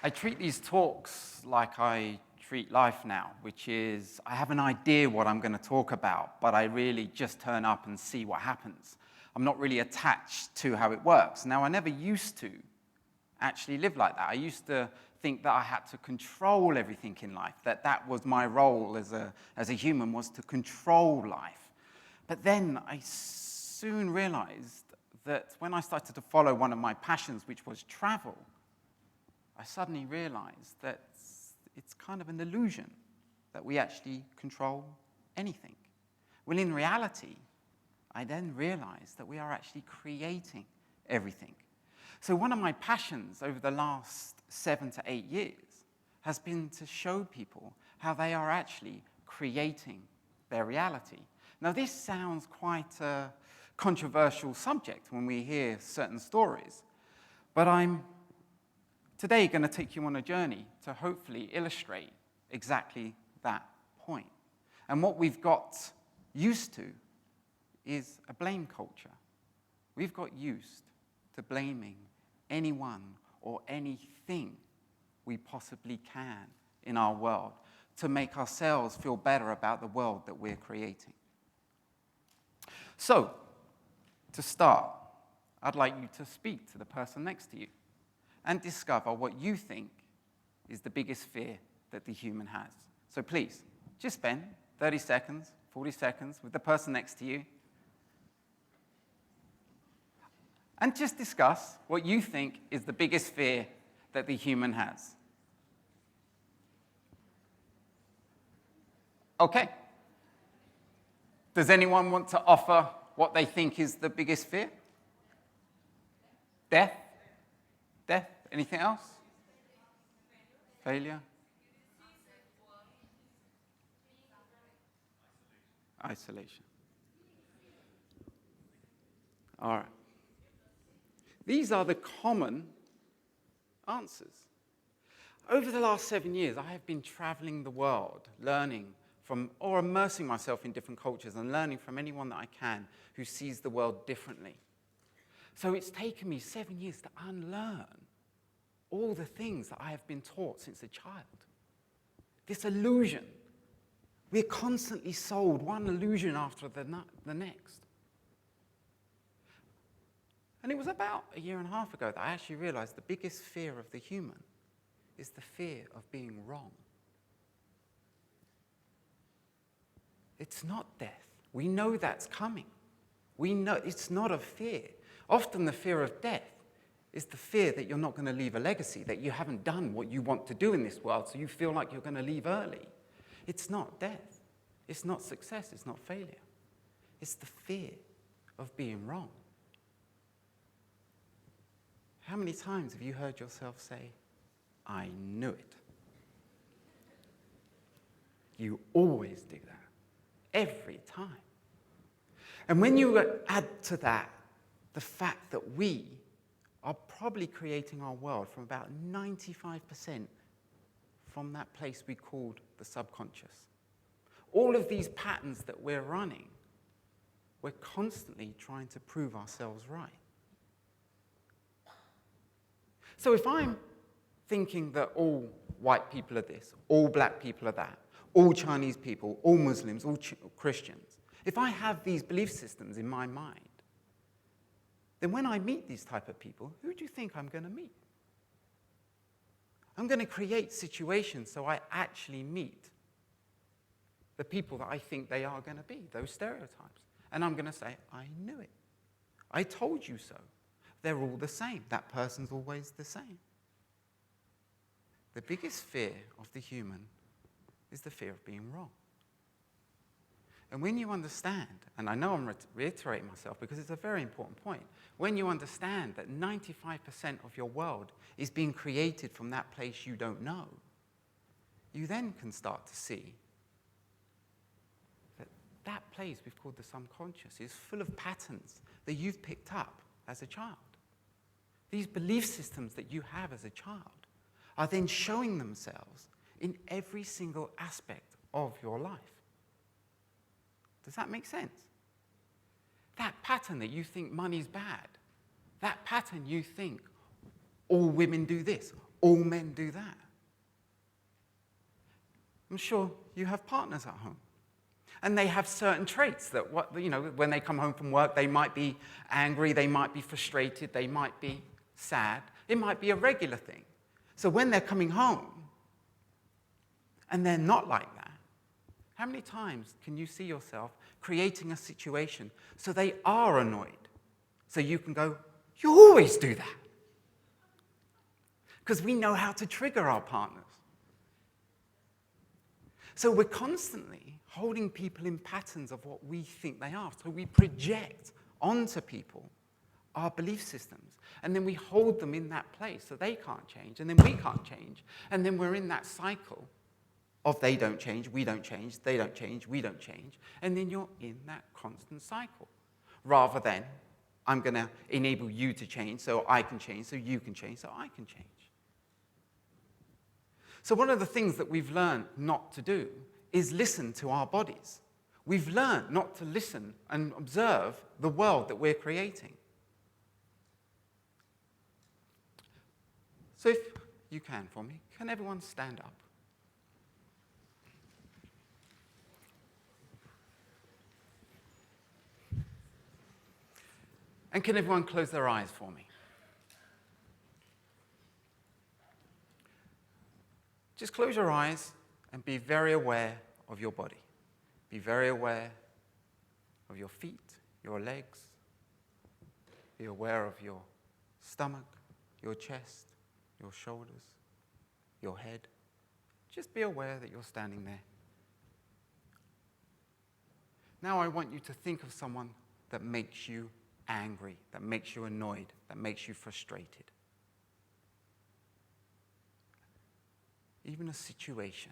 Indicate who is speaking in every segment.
Speaker 1: I treat these talks like I treat life now, which is I have an idea what I'm going to talk about, but I really just turn up and see what happens. I'm not really attached to how it works. Now, I never used to actually live like that. I used to think that I had to control everything in life, that was my role as a human, was to control life. But then I soon realized that when I started to follow one of my passions, which was travel, I suddenly realized that it's kind of an illusion that we actually control anything. Well, in reality, I then realized that we are actually creating everything. So one of my passions over the last 7 to 8 years has been to show people how they are actually creating their reality. Now, this sounds quite a controversial subject when we hear certain stories, but I'm today going to take you on a journey to hopefully illustrate exactly that point. And what we've got used to is a blame culture. We've got used to blaming anyone or anything we possibly can in our world to make ourselves feel better about the world that we're creating. So, to start, I'd like you to speak to the person next to you and discover what you think is the biggest fear that the human has. So please, just spend 30 seconds, 40 seconds with the person next to you and just discuss what you think is the biggest fear that the human has. Okay. Does anyone want to offer what they think is the biggest fear? Death? Death? Anything else? Failure? Isolation. All right. These are the common answers. Over the last 7 years, I have been traveling the world, learning from, or immersing myself in different cultures and learning from anyone that I can who sees the world differently. So it's taken me 7 years to unlearn all the things that I have been taught since a child. This illusion. We're constantly sold one illusion after the next. And it was about a year and a half ago that I actually realized the biggest fear of the human is the fear of being wrong. It's not death. We know that's coming. We know it's not a fear. Often the fear of death is the fear that you're not going to leave a legacy, that you haven't done what you want to do in this world, so you feel like you're going to leave early. It's not death. It's not success. It's not failure. It's the fear of being wrong. How many times have you heard yourself say, "I knew it"? You always do that. Every time. And when you add to that the fact that we are probably creating our world from about 95% from that place we called the subconscious. All of these patterns that we're running, we're constantly trying to prove ourselves right. So if I'm thinking that all white people are this, all black people are that, all Chinese people, all Muslims, all Christians, if I have these belief systems in my mind, then when I meet these type of people, who do you think I'm going to meet? I'm going to create situations so I actually meet the people that I think they are going to be, those stereotypes. And I'm going to say, "I knew it. I told you so. They're all the same. That person's always the same." The biggest fear of the human is the fear of being wrong. And when you understand, and I know I'm reiterating myself because it's a very important point, when you understand that 95% of your world is being created from that place you don't know, you then can start to see that that place we've called the subconscious is full of patterns that you've picked up as a child. These belief systems that you have as a child are then showing themselves in every single aspect of your life. Does that make sense? That pattern that you think money's bad, that pattern you think all women do this, all men do that. I'm sure you have partners at home. And they have certain traits that, when they come home from work, they might be angry, they might be frustrated, they might be sad. It might be a regular thing. So when they're coming home and they're not like that, how many times can you see yourself creating a situation so they are annoyed? So you can go, you always do that. Because we know how to trigger our partners. So we're constantly holding people in patterns of what we think they are. So we project onto people our belief systems. And then we hold them in that place so they can't change. And then we can't change. And then we're in that cycle of they don't change, we don't change, they don't change, we don't change. And then you're in that constant cycle. Rather than, I'm going to enable you to change so I can change, so you can change, so I can change. So one of the things that we've learned not to do is listen to our bodies. We've learned not to listen and observe the world that we're creating. So if you can for me, can everyone stand up? And can everyone close their eyes for me? Just close your eyes and be very aware of your body. Be very aware of your feet, your legs. Be aware of your stomach, your chest, your shoulders, your head. Just be aware that you're standing there. Now I want you to think of someone that makes you angry, that makes you annoyed, that makes you frustrated. Even a situation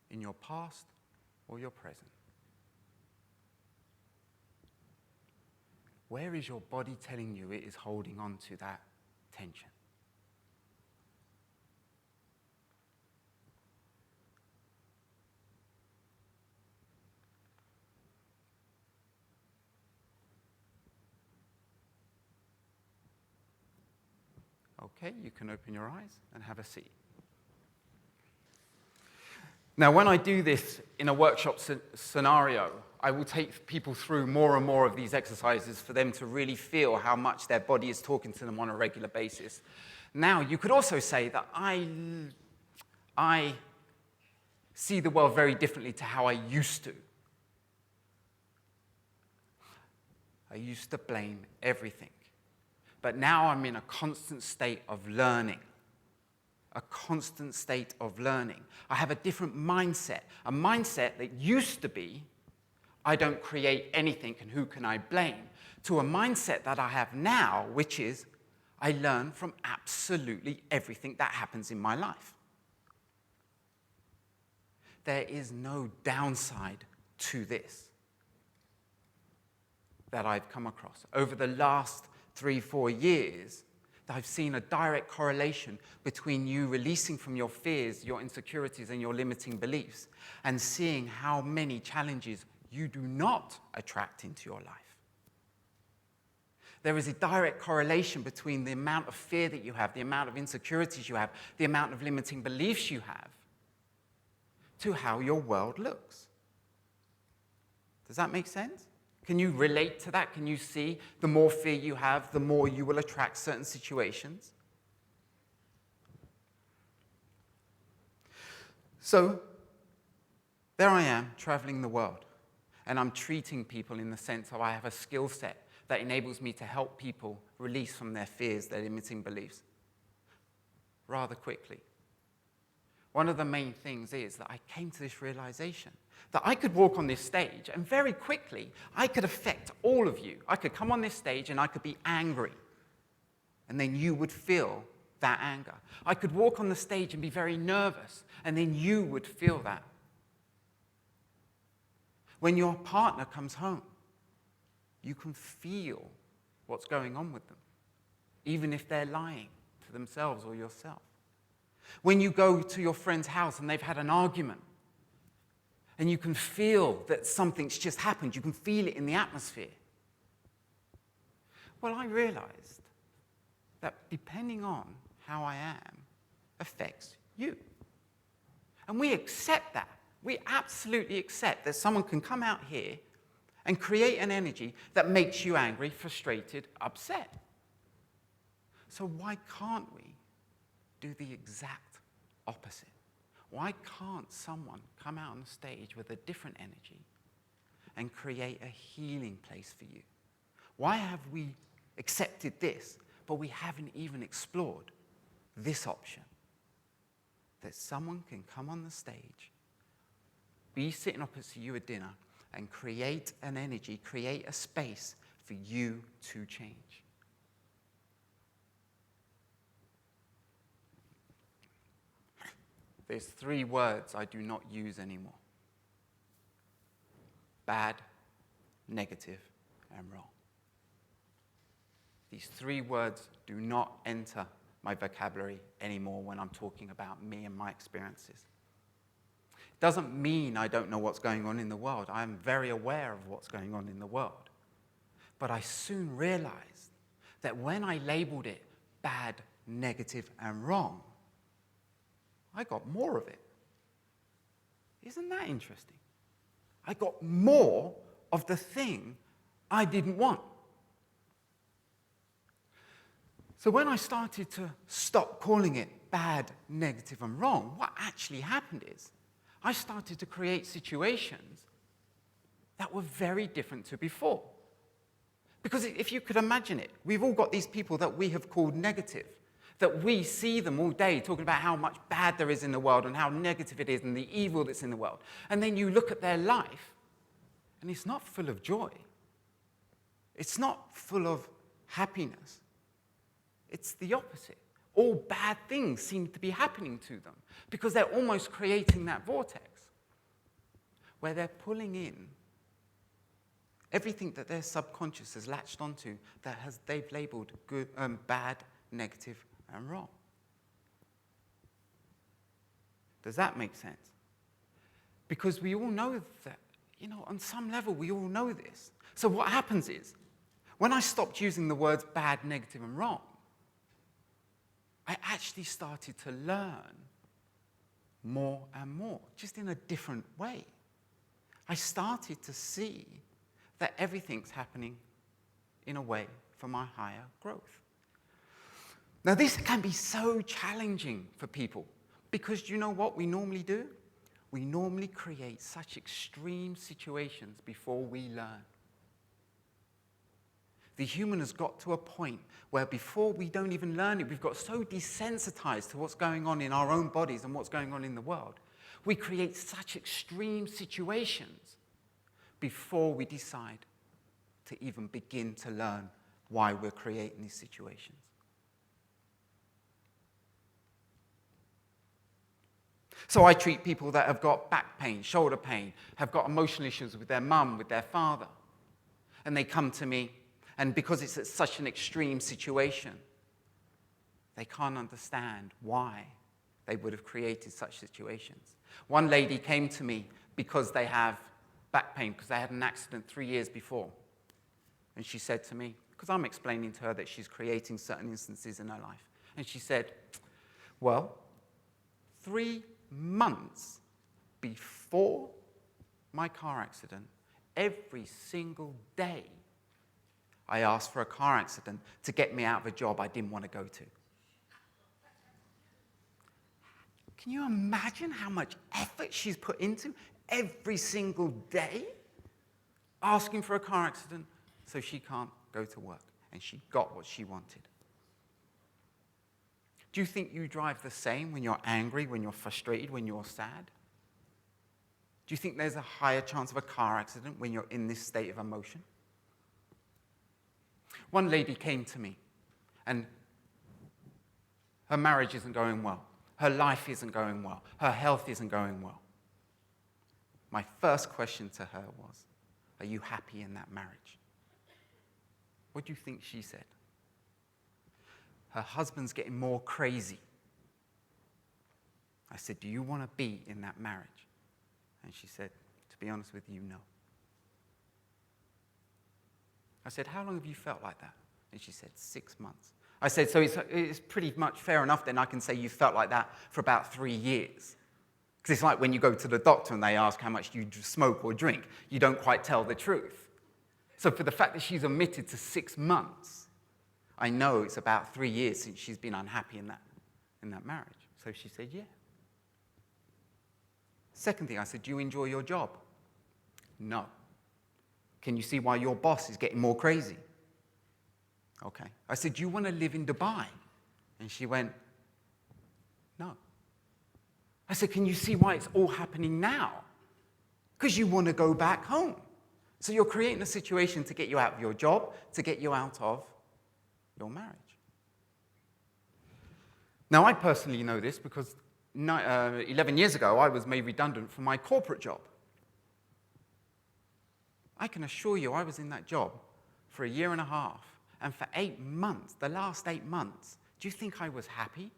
Speaker 1: in your past or your present. Where is your body telling you it is holding on to that tension? Okay, you can open your eyes and have a seat. Now, when I do this in a workshop scenario, I will take people through more and more of these exercises for them to really feel how much their body is talking to them on a regular basis. Now, you could also say that I see the world very differently to how I used to. I used to blame everything. But now I'm in a constant state of learning. A constant state of learning. I have a different mindset. A mindset that used to be, I don't create anything and who can I blame? To a mindset that I have now, which is, I learn from absolutely everything that happens in my life. There is no downside to this that I've come across. Over the last 3-4 years, I've seen a direct correlation between you releasing from your fears, your insecurities, and your limiting beliefs, and seeing how many challenges you do not attract into your life. There is a direct correlation between the amount of fear that you have, the amount of insecurities you have, the amount of limiting beliefs you have, to how your world looks. Does that make sense? Can you relate to that? Can you see the more fear you have, the more you will attract certain situations? So, there I am, traveling the world, and I'm treating people in the sense of I have a skill set that enables me to help people release from their fears, their limiting beliefs, rather quickly. One of the main things is that I came to this realization that I could walk on this stage and very quickly I could affect all of you. I could come on this stage and I could be angry, and then you would feel that anger. I could walk on the stage and be very nervous, and then you would feel that. When your partner comes home, you can feel what's going on with them, even if they're lying to themselves or yourself. When you go to your friend's house and they've had an argument, and you can feel that something's just happened, you can feel it in the atmosphere. Well, I realized that depending on how I am, affects you. And we accept that. We absolutely accept that someone can come out here and create an energy that makes you angry, frustrated, upset. So why can't we do the exact opposite? Why can't someone come out on the stage with a different energy and create a healing place for you? Why have we accepted this, but we haven't even explored this option? That someone can come on the stage, be sitting opposite you at dinner, and create an energy, create a space for you to change. There's 3 words I do not use anymore: bad, negative, and wrong. These 3 words do not enter my vocabulary anymore when I'm talking about me and my experiences. It doesn't mean I don't know what's going on in the world. I am very aware of what's going on in the world. But I soon realized that when I labeled it bad, negative, and wrong, I got more of it. Isn't that interesting? I got more of the thing I didn't want. So when I started to stop calling it bad, negative, and wrong, what actually happened is I started to create situations that were very different to before. Because if you could imagine it, we've all got these people that we have called negative, that we see them all day talking about how much bad there is in the world and how negative it is and the evil that's in the world. And then you look at their life, and it's not full of joy. It's not full of happiness. It's the opposite. All bad things seem to be happening to them because they're almost creating that vortex where they're pulling in everything that their subconscious has latched onto that they've labeled good, bad, negative, and wrong. Does that make sense? Because we all know that, on some level we all know this. So what happens is, when I stopped using the words bad, negative, and wrong, I actually started to learn more and more, just in a different way. I started to see that everything's happening in a way for my higher growth. Now, this can be so challenging for people because you know what we normally do? We normally create such extreme situations before we learn. The human has got to a point where before we don't even learn it, we've got so desensitized to what's going on in our own bodies and what's going on in the world. We create such extreme situations before we decide to even begin to learn why we're creating these situations. So I treat people that have got back pain, shoulder pain, have got emotional issues with their mum, with their father, and they come to me. And because it's at such an extreme situation, they can't understand why they would have created such situations. One lady came to me because they have back pain, because they had an accident 3 years before. And she said to me, because I'm explaining to her that she's creating certain instances in her life. And she said, well, 3 months before my car accident, every single day, I asked for a car accident to get me out of a job I didn't want to go to. Can you imagine how much effort she's put into every single day asking for a car accident so she can't go to work? And she got what she wanted. Do you think you drive the same when you're angry, when you're frustrated, when you're sad? Do you think there's a higher chance of a car accident when you're in this state of emotion? One lady came to me, and her marriage isn't going well. Her life isn't going well. Her health isn't going well. My first question to her was, are you happy in that marriage? What do you think she said? Her husband's getting more crazy. I said, do you want to be in that marriage? And she said, to be honest with you, no. I said, how long have you felt like that? And she said, 6 months. I said, so it's pretty much fair enough then I can say you felt like that for about 3 years. Because it's like when you go to the doctor and they ask how much you smoke or drink, you don't quite tell the truth. So for the fact that she's omitted to 6 months, I know it's about 3 years since she's been unhappy in that marriage. So she said, yeah. Second thing, I said, do you enjoy your job? No. Can you see why your boss is getting more crazy? Okay. I said, do you want to live in Dubai? And she went, no. I said, can you see why it's all happening now? Because you want to go back home. So you're creating a situation to get you out of your job, to get you out of your marriage. Now, I personally know this because 11 years ago, I was made redundant from my corporate job. I can assure you I was in that job for 1.5 years, and for 8 months, the last 8 months, do you think I was happy?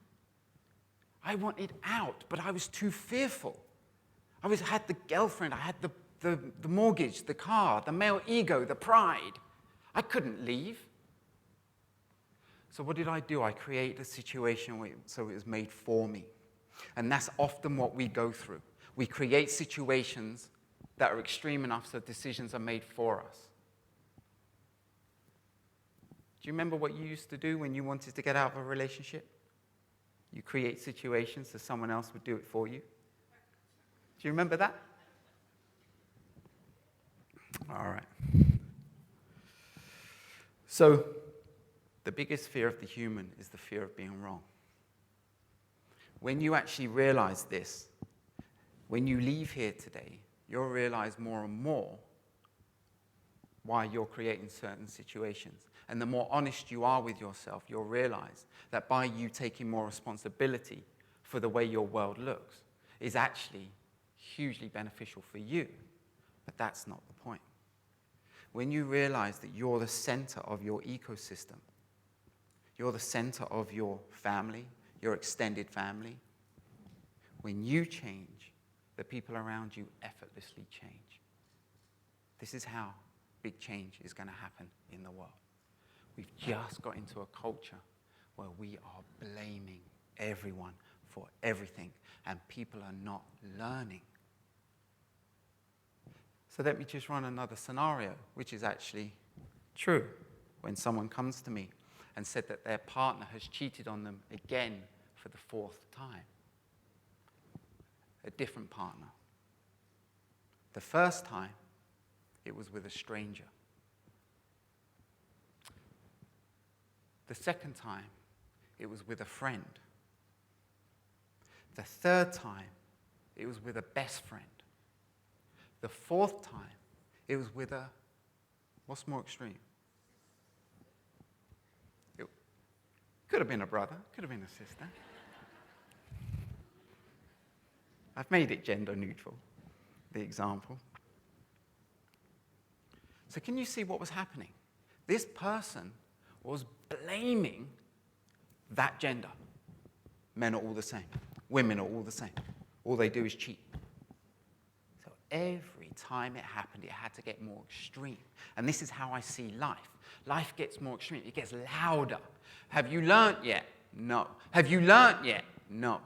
Speaker 1: I wanted out, but I was too fearful. I had the girlfriend, I had the mortgage, the car, the male ego, the pride. I couldn't leave. So what did I do? I created a situation so it was made for me. And that's often what we go through. We create situations that are extreme enough so decisions are made for us. Do you remember what you used to do when you wanted to get out of a relationship? You create situations so someone else would do it for you. Do you remember that? All right. So, the biggest fear of the human is the fear of being wrong. When you actually realize this, when you leave here today, you'll realize more and more why you're creating certain situations. And the more honest you are with yourself, you'll realize that by you taking more responsibility for the way your world looks is actually hugely beneficial for you. But that's not the point. When you realize that you're the center of your ecosystem, you're the center of your family, your extended family, when you change, the people around you effortlessly change. This is how big change is going to happen in the world. We've just got into a culture where we are blaming everyone for everything, and people are not learning. So let me just run another scenario, which is actually true. When someone comes to me and said that their partner has cheated on them again for the 4th time. A different partner. The first time, it was with a stranger. The second time, it was with a friend. The third time, it was with a best friend. The 4th time, it was with a, what's more extreme? It could have been a brother, could have been a sister. I've made it gender neutral, the example. So can you see what was happening? This person was blaming that gender. Men are all the same. Women are all the same. All they do is cheat. So every time it happened, it had to get more extreme. And this is how I see life. Life gets more extreme. It gets louder. Have you learnt yet? No. Have you learnt yet? No.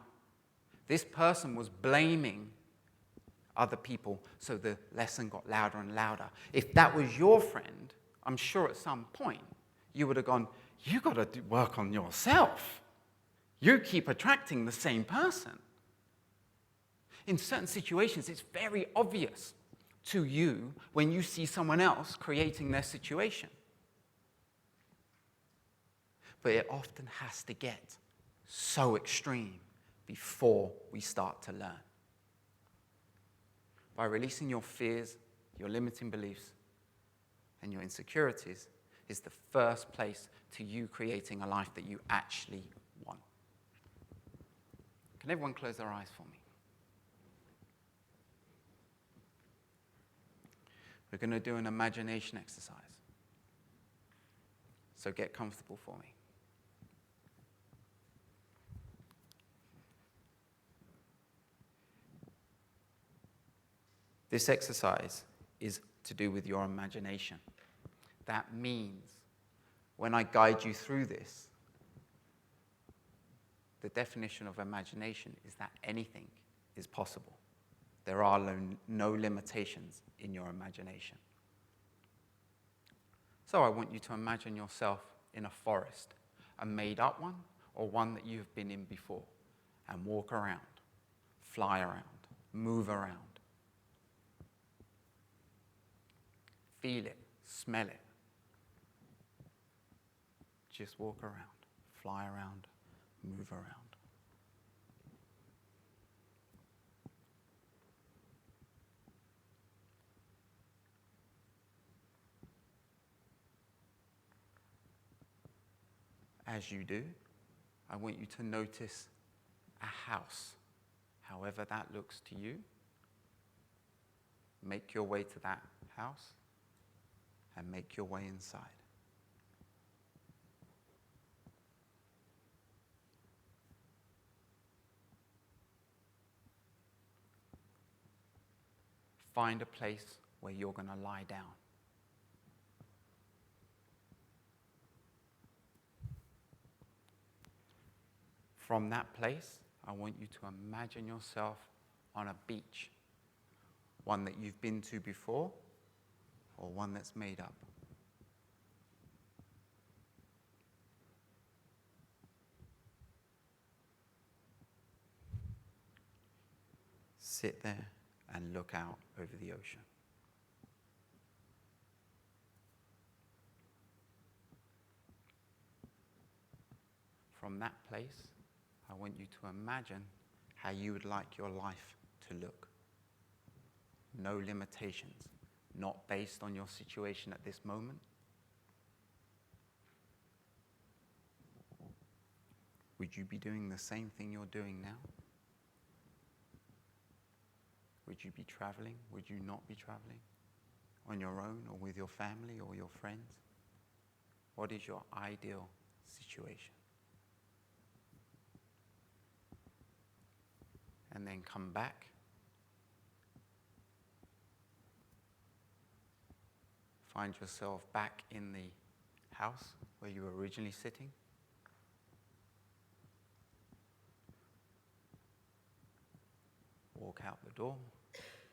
Speaker 1: This person was blaming other people, so the lesson got louder and louder. If that was your friend, I'm sure at some point you would have gone, you got to work on yourself. You keep attracting the same person. In certain situations, it's very obvious to you when you see someone else creating their situation. But it often has to get so extreme before we start to learn. By releasing your fears, your limiting beliefs, and your insecurities is the first place to you creating a life that you actually want. Can everyone close their eyes for me? We're going to do an imagination exercise. So get comfortable for me. This exercise is to do with your imagination. That means when I guide you through this, the definition of imagination is that anything is possible. There are no limitations in your imagination. So I want you to imagine yourself in a forest, a made-up one or one that you've been in before, and walk around, fly around, move around. Feel it, smell it. Just walk around, fly around, move around. As you do, I want you to notice a house, however that looks to you. Make your way to that house and make your way inside. Find a place where you're going to lie down. From that place, I want you to imagine yourself on a beach, one that you've been to before or one that's made up. Sit there and look out over the ocean. From that place, I want you to imagine how you would like your life to look. No limitations, not based on your situation at this moment. Would you be doing the same thing you're doing now? Would you be traveling? Would you not be traveling? On your own or with your family or your friends? What is your ideal situation? And then come back. Find yourself back in the house where you were originally sitting. Walk out the door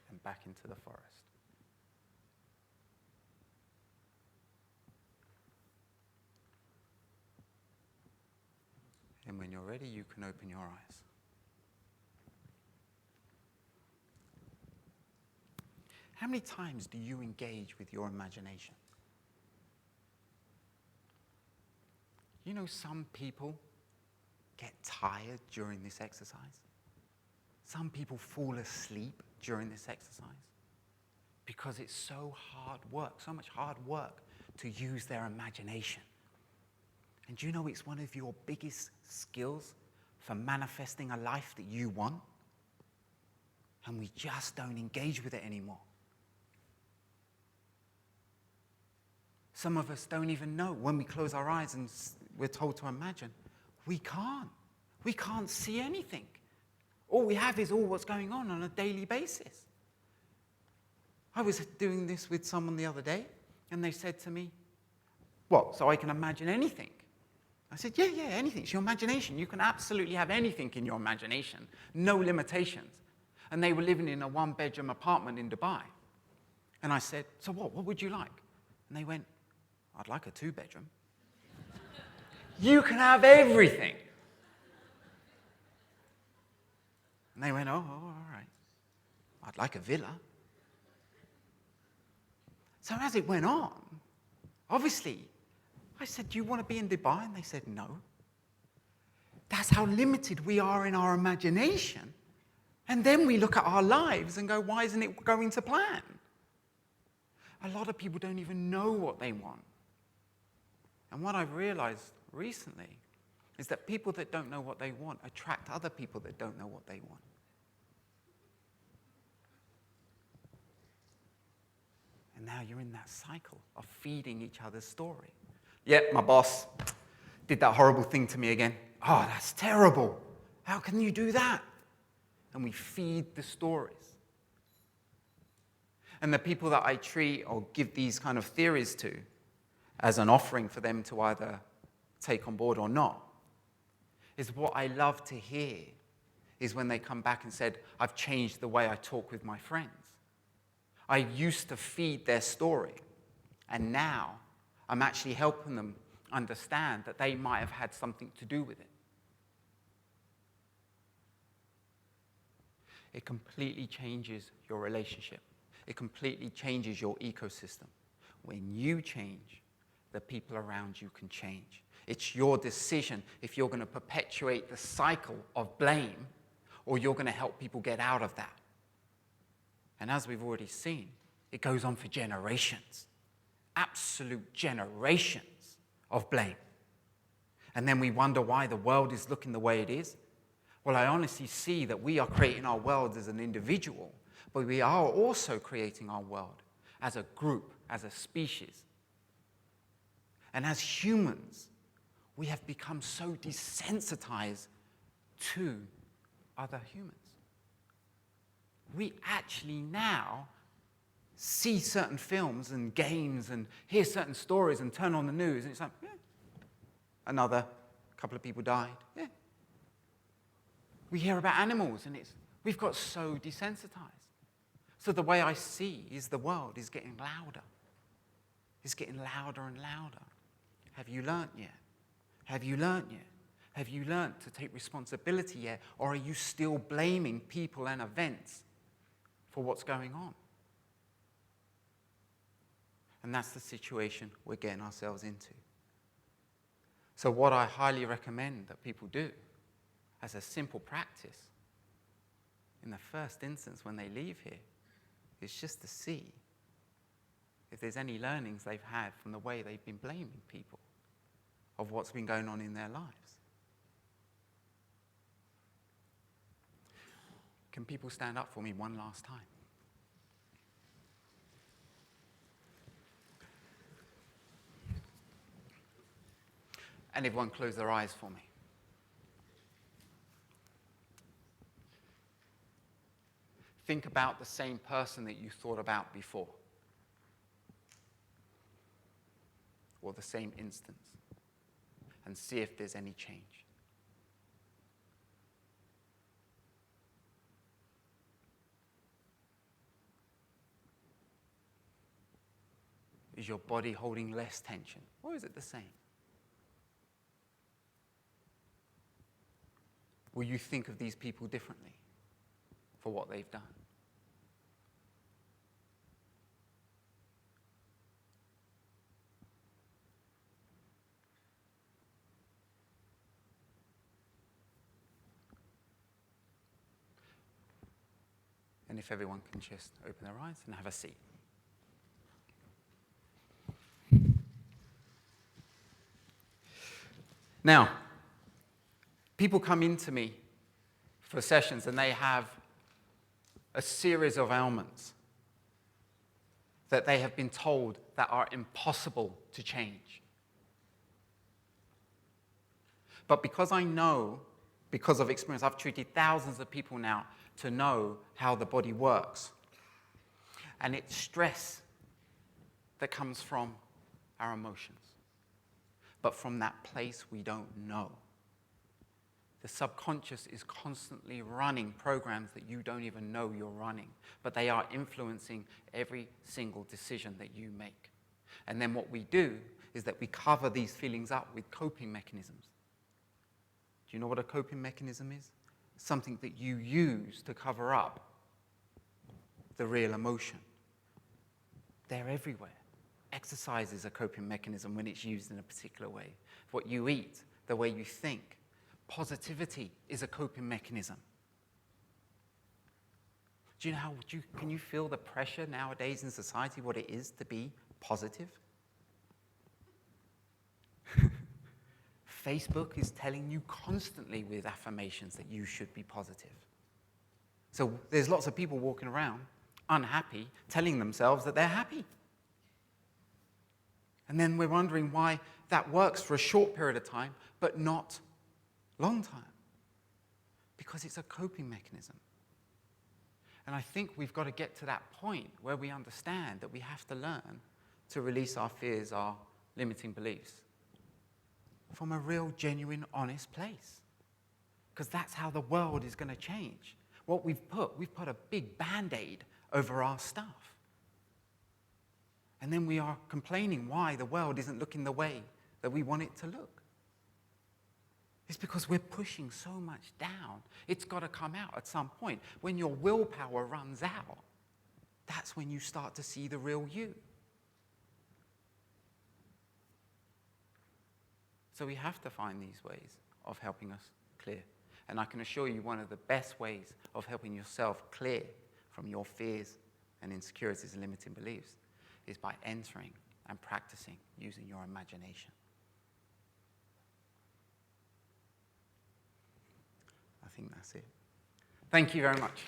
Speaker 1: and back into the forest. And when you're ready, you can open your eyes. How many times do you engage with your imagination? You know, some people get tired during this exercise. Some people fall asleep during this exercise because it's so hard work, so much hard work to use their imagination. And do you know it's one of your biggest skills for manifesting a life that you want? And we just don't engage with it anymore. Some of us don't even know when we close our eyes and we're told to imagine. We can't. We can't see anything. All we have is all what's going on a daily basis. I was doing this with someone the other day, and they said to me, "What, so I can imagine anything?" I said, yeah, anything. It's your imagination. You can absolutely have anything in your imagination. No limitations. And they were living in a one-bedroom apartment in Dubai. And I said, "So what would you like?" And they went, "I'd like a 2-bedroom. You can have everything. And they went, "Oh, all right. I'd like a villa." So as it went on, obviously, I said, "Do you want to be in Dubai?" And they said, "No." That's how limited we are in our imagination. And then we look at our lives and go, why isn't it going to plan? A lot of people don't even know what they want. And what I've realized recently is that people that don't know what they want attract other people that don't know what they want. And now you're in that cycle of feeding each other's story. Yep, my boss did that horrible thing to me again. Oh, that's terrible. How can you do that? And we feed the stories. And the people that I treat or give these kind of theories to as an offering for them to either take on board or not, is what I love to hear is when they come back and said, I've changed the way I talk with my friends. I used to feed their story, and now I'm actually helping them understand that they might have had something to do with it. It completely changes your relationship. It completely changes your ecosystem. When you change, the people around you can change. It's your decision if you're going to perpetuate the cycle of blame or you're going to help people get out of that. And as we've already seen, it goes on for generations. Absolute generations of blame. And then we wonder why the world is looking the way it is. Well, I honestly see that we are creating our world as an individual, but we are also creating our world as a group, as a species. And as humans, we have become so desensitized to other humans. We actually now see certain films and games and hear certain stories and turn on the news and it's like, yeah, another couple of people died. Yeah. We hear about animals and we've got so desensitized. So the way I see is the world is getting louder. It's getting louder and louder. Have you learnt yet? Have you learnt yet? Have you learnt to take responsibility yet? Or are you still blaming people and events for what's going on? And that's the situation we're getting ourselves into. So what I highly recommend that people do as a simple practice in the first instance when they leave here is just to see if there's any learnings they've had from the way they've been blaming people of what's been going on in their lives. Can people stand up for me one last time? And everyone close their eyes for me. Think about the same person that you thought about before, or the same instance, and see if there's any change. Is your body holding less tension, or is it the same? Will you think of these people differently for what they've done? And if everyone can just open their eyes and have a seat. Now, people come into me for sessions and they have a series of ailments that they have been told that are impossible to change. But because I know, because of experience, I've treated thousands of people now to know how the body works. And it's stress that comes from our emotions. But from that place we don't know. The subconscious is constantly running programs that you don't even know you're running, but they are influencing every single decision that you make. And then what we do is that we cover these feelings up with coping mechanisms. Do you know what a coping mechanism is? Something that you use to cover up the real emotion. They're everywhere. Exercise is a coping mechanism when it's used in a particular way. What you eat, the way you think. Positivity is a coping mechanism. Do you know can you feel the pressure nowadays in society, what it is to be positive? Facebook is telling you constantly with affirmations that you should be positive. So there's lots of people walking around unhappy, telling themselves that they're happy. And then we're wondering why that works for a short period of time, but not long time. Because it's a coping mechanism. And I think we've got to get to that point where we understand that we have to learn to release our fears, our limiting beliefs, from a real, genuine, honest place. because that's how the world is going to change. What we've put a big Band-Aid over our stuff. And then we are complaining why the world isn't looking the way that we want it to look. It's because we're pushing so much down. It's got to come out at some point. When your willpower runs out, that's when you start to see the real you. So we have to find these ways of helping us clear. And I can assure you one of the best ways of helping yourself clear from your fears and insecurities and limiting beliefs is by entering and practicing using your imagination. I think that's it. Thank you very much.